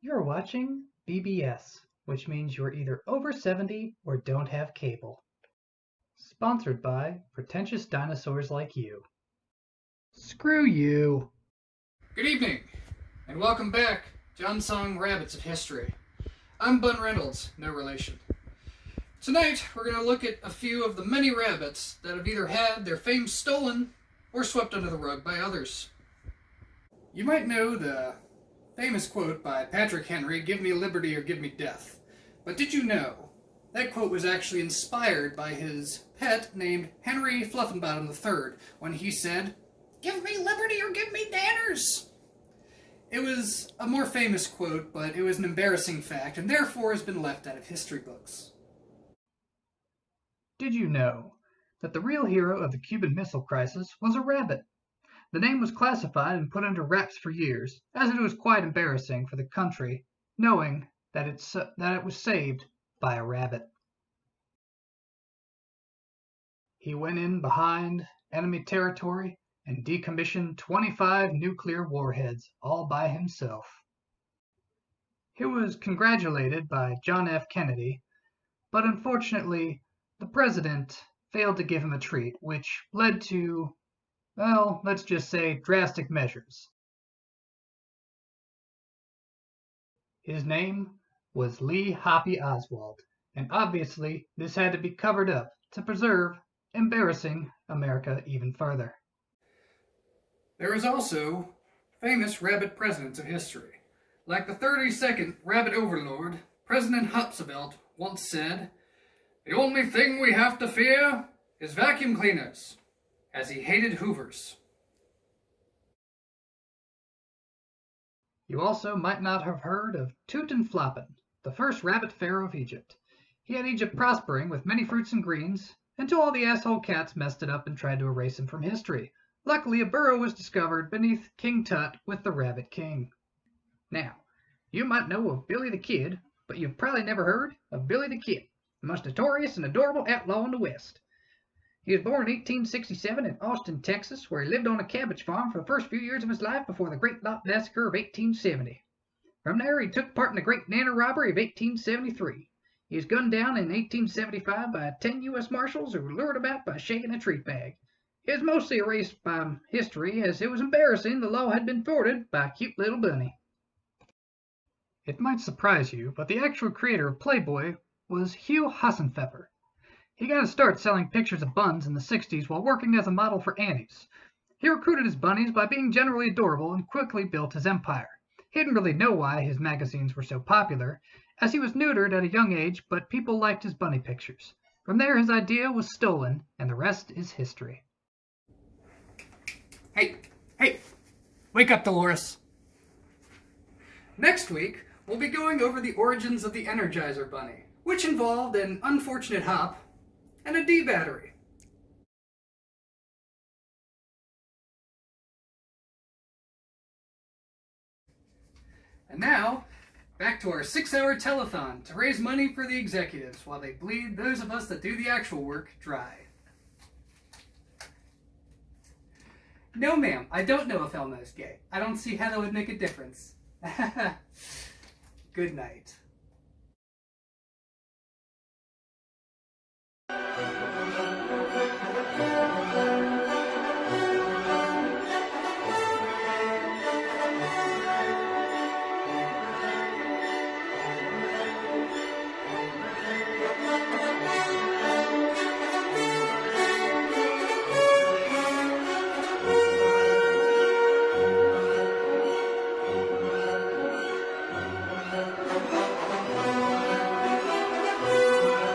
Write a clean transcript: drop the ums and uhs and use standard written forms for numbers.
You're watching BBS, which means you're either over 70 or don't have cable. Sponsored by pretentious dinosaurs like you. Screw you! Good evening, and welcome back to Unsung Rabbits of History. I'm Bun Reynolds, no relation. Tonight, we're going to look at a few of the many rabbits that have either had their fame stolen or swept under the rug by others. You might know the famous quote by Patrick Henry, "Give me liberty or give me death." But did you know that quote was actually inspired by his pet named Henry Fluffenbottom III when he said, "Give me liberty or give me danners." It was a more famous quote, but it was an embarrassing fact and therefore has been left out of history books. Did you know that the real hero of the Cuban Missile Crisis was a rabbit? The name was classified and put under wraps for years, as it was quite embarrassing for the country, knowing that it was saved by a rabbit. He went in behind enemy territory and decommissioned 25 nuclear warheads all by himself. He was congratulated by John F. Kennedy, but unfortunately, the president failed to give him a treat, which led to, well, let's just say drastic measures. His name was Lee Hoppy Oswald, and obviously this had to be covered up to preserve embarrassing America even further. There is also famous rabbit presidents of history. Like the 32nd rabbit overlord, President Roosevelt once said, "The only thing we have to fear is vacuum cleaners," as he hated Hoovers. You also might not have heard of Tutankhamun, the first rabbit pharaoh of Egypt. He had Egypt prospering with many fruits and greens, until all the asshole cats messed it up and tried to erase him from history. Luckily, a burrow was discovered beneath King Tut with the Rabbit King. Now, you might know of Billy the Kid, but you've probably never heard of Billy the Kid, the most notorious and adorable outlaw in the West. He was born in 1867 in Austin, Texas, where he lived on a cabbage farm for the first few years of his life before the Great Lot Massacre of 1870. From there, he took part in the Great Nana Robbery of 1873. He was gunned down in 1875 by 10 U.S. Marshals who lured him out by shaking a treat bag. It was mostly erased by history as it was embarrassing the law had been thwarted by a cute little bunny. It might surprise you, but the actual creator of Playboy was Hugh Hassenpfeffer. He got his start selling pictures of buns in the 60s while working as a model for Annie's. He recruited his bunnies by being generally adorable and quickly built his empire. He didn't really know why his magazines were so popular, as he was neutered at a young age, but people liked his bunny pictures. From there, his idea was stolen, and the rest is history. Hey, wake up, Dolores. Next week, we'll be going over the origins of the Energizer Bunny, which involved an unfortunate hop and a D battery. And now, back to our 6-hour telethon to raise money for the executives while they bleed those of us that do the actual work dry. No, ma'am, I don't know if Elmo's gay. I don't see how that would make a difference. Good night.